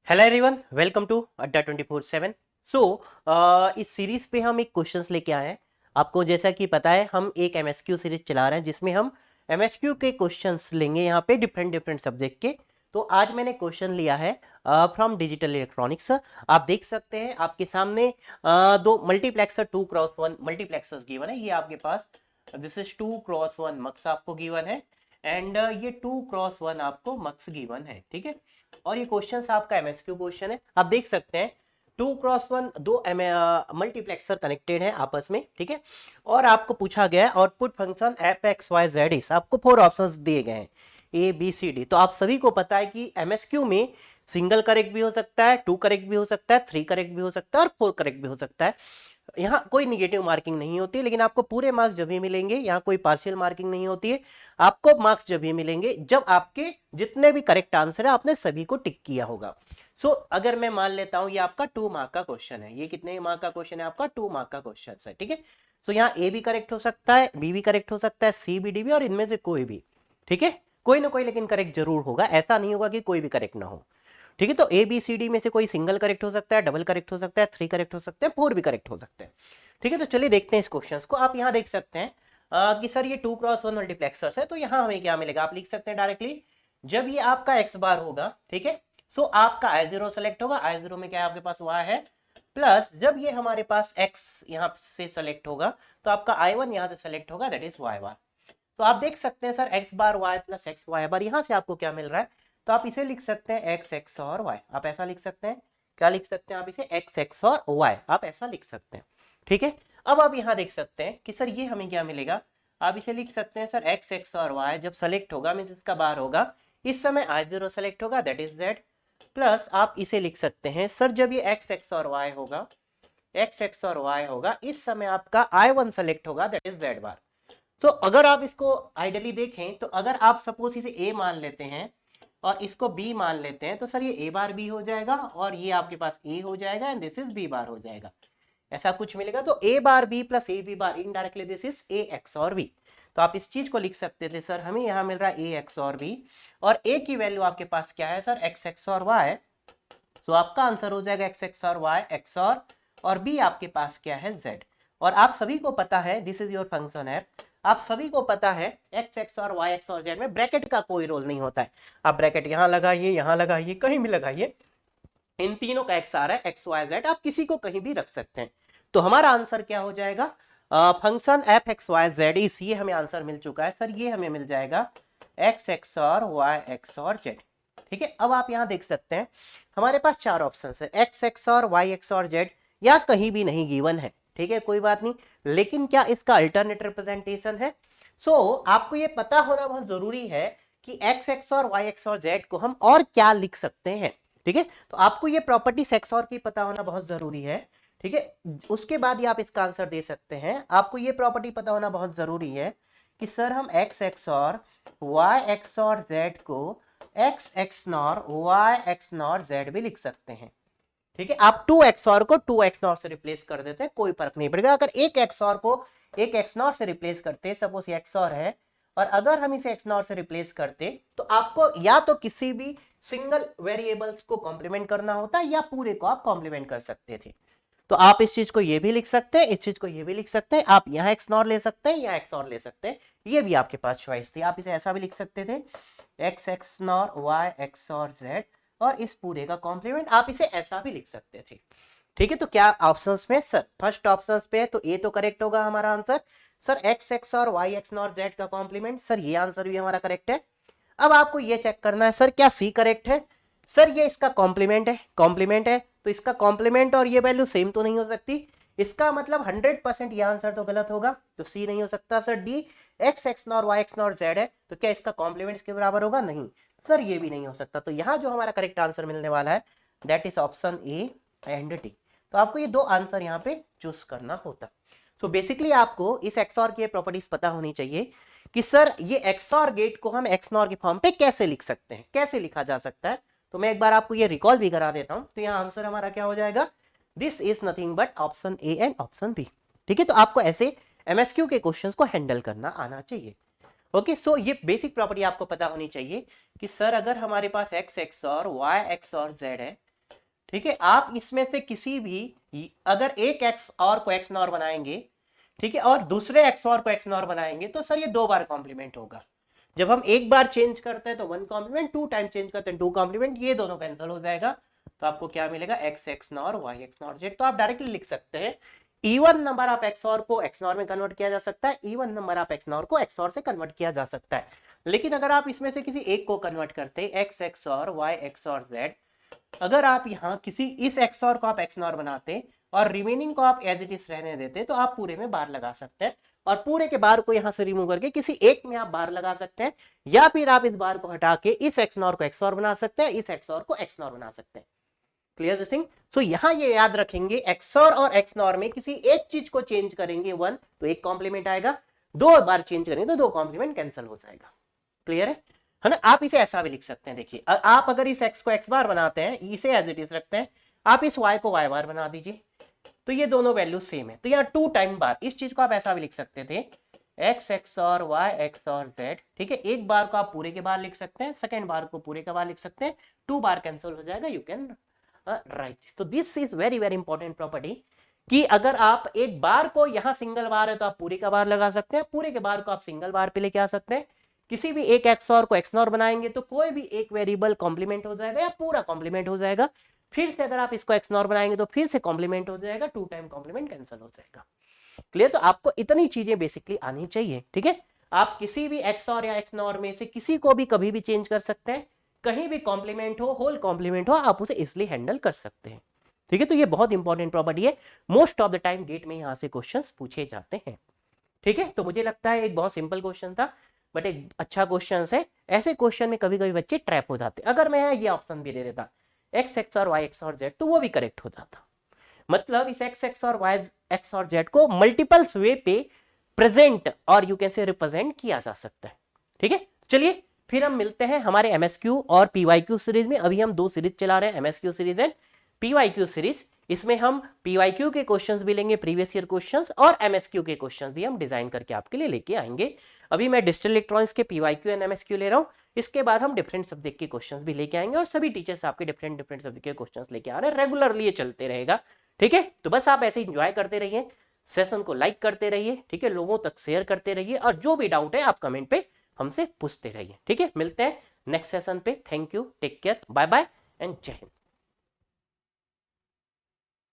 Hello everyone, welcome to अड्डा 24/7। सो इस series पे हम एक क्वेश्चंस लेके आए हैं। आपको जैसा कि पता है, हम एक एमएसक्यू सीरीज चला रहे हैं जिसमें हम एमएसक्यू के क्वेश्चंस लेंगे यहाँ पे डिफरेंट डिफरेंट सब्जेक्ट के। तो आज मैंने क्वेश्चन लिया है फ्रॉम डिजिटल इलेक्ट्रॉनिक्स। आप देख सकते हैं आपके सामने दो मल्टीप्लेक्सर 2x1 मल्टीप्लेक्सर्स गिवन है। ये आपके पास दिस इज 2x1 मक्स आपको गिवन है एंड ये 2x1 आपको मक्स गिवन है। ठीक है, और ये क्वेश्चन आपका एमएसक्यू क्वेश्चन है। आप देख सकते हैं 2x1 दो मल्टीप्लेक्सर कनेक्टेड है आपस में। ठीक है, और आपको पूछा गया है output function F X Y Z is, आपको 4 ऑप्शंस दिए गए हैं ए बी सी डी। तो आप सभी को पता है कि एमएसक्यू में सिंगल करेक्ट भी हो सकता है, 2 करेक्ट भी हो सकता है, 3 करेक्ट भी हो सकता है और 4 करेक्ट भी हो सकता है। यहाँ कोई निगेटिव मार्किंग नहीं होती, लेकिन आपको पूरे मार्क्स जब भी मिलेंगे, यहाँ कोई पार्शियल मार्किंग नहीं होती है। आपको मार्क्स जब भी मिलेंगे जब आपके जितने भी करेक्ट आंसर है आपने सभी को टिक किया होगा। सो अगर मैं मान लेता हूं ये आपका 2 मार्क का क्वेश्चन है, ये कितने मार्क का क्वेश्चन है आपका 2 मार्क का क्वेश्चन है। ठीक है, सो यहाँ ए भी करेक्ट हो सकता है, बी भी करेक्ट हो सकता है, सी बी डी भी, और इनमें से कोई भी। ठीक है, कोई ना कोई लेकिन करेक्ट जरूर होगा, ऐसा नहीं होगा कि कोई भी करेक्ट ना हो। ठीक है, तो ए बी सी डी में से कोई सिंगल करेक्ट हो सकता है, डबल करेक्ट हो सकता है, 3 करेक्ट हो सकते हैं, 4 भी करेक्ट हो सकते हैं। ठीक है, तो चलिए देखते हैं इस क्वेश्चन को। आप यहाँ देख सकते हैं कि सर ये 2x1 मल्टीप्लेक्सर्स है, तो यहाँ हमें क्या मिलेगा आप लिख सकते हैं डायरेक्टली। जब ये आपका x बार होगा, ठीक है, सो आपका i0 सेलेक्ट होगा, i0 में क्या है आपके पास y है, प्लस जब ये हमारे पास x यहाँ से सेलेक्ट होगा तो आपका i1 यहाँ से सेलेक्ट होगा, दैट इज y बार। तो आप देख सकते हैं सर x बार y प्लस x y बार, यहाँ से आपको क्या मिल रहा है, तो आप इसे लिख सकते हैं x x और y। आप ऐसा लिख सकते हैं, क्या लिख सकते हैं आप इसे, x x और y, आप ऐसा लिख सकते हैं। ठीक है, अब आप यहाँ देख सकते हैं कि सर ये हमें क्या मिलेगा, आप इसे लिख सकते हैं सर x x और y जब सेलेक्ट होगा मीन्स इसका बार होगा, इस समय i0 सेलेक्ट होगा, दैट इज z, प्लस आप इसे लिख सकते हैं सर जब ये x x और y होगा, x x और y होगा, इस समय आपका i1 सेलेक्ट होगा, दैट इज z बार। तो अगर आप इसको आइडियली देखें तो अगर आप सपोज इसे a मान लेते हैं और इसको b मान लेते हैं तो सर ये a बार b हो जाएगा और ये आपके पास a हो जाएगा and this is b bar हो जाएगा। ऐसा कुछ मिलेगा, तो a bar b plus A B bar indirectly this is a x और b। तो आप इस चीज को लिख सकते थे सर हमें यहाँ मिल रहा है a x और b, और a की वैल्यू आपके पास क्या है सर x x और y। तो आपका आंसर हो जाएगा x x और y x और b आपके पास क्या है z। और आप सभी को पता है दिस इज योर फंक्शन है, आप सभी को पता है x x और y x और z में ब्रैकेट का कोई रोल नहीं होता है। आप ब्रैकेट यहाँ लगाइए, यहाँ लगाइए, कहीं भी लगाइए, इन तीनों का x आ रहा है, x y z आप किसी को कहीं भी रख सकते हैं। तो हमारा आंसर क्या हो जाएगा, function F X Y Z is, ये हमें आंसर मिल चुका है सर, ये हमें मिल जाएगा x XOR Y XOR Z. ठीक है, अब आप यहाँ देख सकते हैं हमारे पास 4 ऑप्शन है, x XOR Y XOR Z, या कहीं भी नहीं गिवन है। ठीक है, कोई बात नहीं, लेकिन क्या इसका अल्टरनेट रिप्रेजेंटेशन है। आपको ये पता होना बहुत जरूरी है कि x XOR Y XOR Z को हम और क्या लिख सकते हैं। ठीक है, तो आपको ये प्रॉपर्टी सेक्स और की पता होना बहुत जरूरी है। ठीक है, उसके बाद ही आप इसका आंसर दे सकते हैं। आपको ये प्रॉपर्टी पता होना बहुत जरूरी है कि सर हम X XOR Y XOR Z को X XNOR Y XNOR Z भी लिख सकते हैं। ठीक है, आप 2 XOR को 2 XNOR से रिप्लेस कर देते हैं, कोई फर्क नहीं पड़ेगा। अगर एक XOR को एक XNOR से रिप्लेस करते हैं, सपोज ये XOR है और अगर हम इसे XNOR से रिप्लेस करते तो आपको या तो किसी भी सिंगल वेरिएबल्स को कॉम्प्लीमेंट करना होता या पूरे को आप कॉम्प्लीमेंट कर सकते थे। तो आप इस चीज को ये भी लिख सकते हैं, इस चीज को ये भी लिख सकते हैं, आप यहाँ XNOR ले सकते हैं या XOR ले सकते हैं, ये भी आपके पास चॉइस थी। आप इसे ऐसा भी लिख सकते थे x XNOR y XOR z, और इस पूरे का कॉम्प्लीमेंट आप इसे ऐसा भी लिख सकते थे। ठीक है, तो क्या ऑप्शंस में सर फर्स्ट ऑप्शंस पे है तो ए तो करेक्ट होगा हमारा answer. Sir x XOR Y XNOR Z का कॉम्प्लीमेंट, सर ये आंसर भी हमारा करेक्ट है। अब आपको ये चेक करना है सर क्या सी करेक्ट है। सर ये इसका कॉम्प्लीमेंट है, कॉम्प्लीमेंट है तो इसका कॉम्प्लीमेंट और ये वैल्यू सेम तो नहीं हो सकती, इसका मतलब 100% ये आंसर तो गलत होगा, तो सी नहीं हो सकता। Sir D X XNOR Y XNOR Z है तो क्या इसका कॉम्प्लीमेंट इसके बराबर होगा, नहीं सर ये भी नहीं हो सकता। तो यहाँ जो हमारा करेक्ट आंसर मिलने वाला है that is option A and D. तो आपको ये दो आंसर यहाँ पे चूज करना होता। सो बेसिकली आपको इस एक्सऑर की प्रॉपर्टीज पता होनी चाहिए कि सर ये एक्सऑर गेट को हम एक्सनॉर के फॉर्म पे कैसे लिख सकते हैं, कैसे लिखा जा सकता है। तो मैं एक बार आपको ये रिकॉल भी करा देता हूं। तो यहाँ आंसर हमारा क्या हो जाएगा, this is nothing but option A and option B. ठीक है, तो आपको ऐसे एमएसक्यू के क्वेश्चंस को हैंडल करना आना चाहिए। ओके, सो ये बेसिक प्रॉपर्टी आपको पता होनी चाहिए कि सर अगर हमारे पास x XOR Y XOR Z है ठीक है, आप इसमें से किसी भी अगर एक एक्स और को एक्स नॉर बनाएंगे, ठीक है, और दूसरे एक्स और को एक्स नॉर बनाएंगे तो सर ये 2 बार कॉम्प्लीमेंट होगा। जब हम एक बार चेंज करते हैं तो 1 कॉम्प्लीमेंट, 2 टाइम चेंज करते हैं 2 कॉम्प्लीमेंट, ये दोनों कैंसिल हो जाएगा। तो आपको क्या मिलेगा, X XNOR Y XNOR Z. तो आप डायरेक्टली लिख सकते हैं इवन नंबर ऑफ एक्स और को एक्स नॉर में कन्वर्ट किया जा सकता है, even number of x nor को एक्स और से कन्वर्ट किया जा सकता है। लेकिन अगर आप इसमें से किसी एक को कन्वर्ट करते हैं, x XOR Y XOR Z, अगर आप यहाँ किसी इस एक्स और को आप एक्स नॉर बनाते और रिमेनिंग को आप एज इट इज रहने देते तो आप पूरे में बार लगा सकते हैं, और पूरे के बार को यहां से रिमूव करके किसी एक में आप बार लगा सकते हैं, या फिर आप इस बार को हटा के इस एक्स नॉर को एक्स और बना सकते हैं, इस एक्स और को एक्स नॉर बना सकते हैं। Clear this thing? सो यहां ये याद रखेंगे, एक्स और एक्स नॉर में किसी एक चीज को चेंज करेंगे 1 तो एक कॉम्प्लीमेंट आएगा, 2 बार चेंज करेंगे तो 2 कॉम्प्लीमेंट कैंसिल हो जाएगा। क्लियर है ना? आप इसे ऐसा भी लिख सकते हैं, देखिए आप अगर इस एक्स को एक्स बार बनाते हैं, इसे एज इट इज रखते हैं, आप इस वाई को वाई बार बना दीजिए, तो ये दोनों वैल्यू सेम है, तो यहाँ 2 टाइम बार, इस चीज को आप ऐसा भी लिख सकते थे x XOR Y XOR Z. ठीक है, एक बार को आप पूरे के बार लिख सकते हैं, सेकेंड बार को पूरे के बार लिख सकते हैं, 2 बार कैंसिल हो जाएगा, यू कैन राइट। तो this is very very important property कि अगर आप एक बार को यहाँ सिंगल बार है तो आप पूरे का बार लगा सकते हैं, पूरे के बार को आप सिंगल बार पे लेके आ सकते हैं। किसी भी एक एक्स और को एक्स नॉर बनाएंगे तो कोई भी एक वेरिएबल कॉम्प्लीमेंट हो जाएगा या पूरा कॉम्प्लीमेंट हो जाएगा, फिर से अगर आप इसको एक्स नॉर बनाएंगे तो फिर से कॉम्प्लीमेंट हो जाएगा, 2 टाइम कॉम्प्लीमेंट कैंसिल हो जाएगा। क्लियर? तो आपको इतनी चीजें बेसिकली आनी चाहिए। ठीक है, आप किसी भी एक्स और या एक्स नॉर में से किसी को भी कभी भी चेंज कर सकते हैं, कहीं भी कॉम्प्लीमेंट हो, होल कॉम्प्लीमेंट हो, आप उसे इसलिए हैंडल कर सकते हैं। ठीक है, तो ये बहुत इंपॉर्टेंट प्रॉपर्टी है, most of the time GATE में यहां से क्वेश्चंस पूछे जाते हैं। ठीक है, तो मुझे लगता है एक बहुत सिंपल क्वेश्चन था, बट एक अच्छा क्वेश्चन है। ऐसे क्वेश्चन में कभी कभी बच्चे ट्रैप हो जाते, अगर मैं ये ऑप्शन भी दे देता x XOR Y XOR Z तो वो भी करेक्ट हो जाता। मतलब इस x XOR Y XOR Z को मल्टीपल्स वे पे प्रेजेंट और यू कैन से रिप्रेजेंट किया जा सकता है। ठीक है, चलिए फिर हम मिलते हैं हमारे एमएसक्यू और पीवाईक्यू सीरीज में। अभी हम 2 सीरीज चला रहे हैं, MSQ series and PYQ series. इसमें हम पीवाईक्यू के क्वेश्चंस भी लेंगे, प्रीवियस ईयर क्वेश्चंस, और एमएसक्यू के क्वेश्चंस भी हम डिजाइन करके आपके लिए लेके आएंगे। अभी मैं डिजिटल इलेक्ट्रॉनिक्स के पीवाईक्यू एंड एमएसक्यू ले रहा हूं, इसके बाद हम डिफरेंट सब्जेक्ट के क्वेश्चंस भी लेके आएंगे, और सभी टीचर्स आपके डिफरेंट डिफरेंट सब्जेक्ट के क्वेश्चंस लेके आ रहे हैं, रेगुलरली ये चलते रहेगा। ठीक है, तो बस आप ऐसे एंजॉय करते रहिए, सेशन को लाइक करते रहिए, ठीक है, लोगों तक शेयर करते रहिए, और जो भी डाउट है आप कमेंट पे हमसे पूछते रहिए। ठीक है, मिलते हैं नेक्स्ट सेशन पे। Thank you, take care, bye bye and Jai Hind.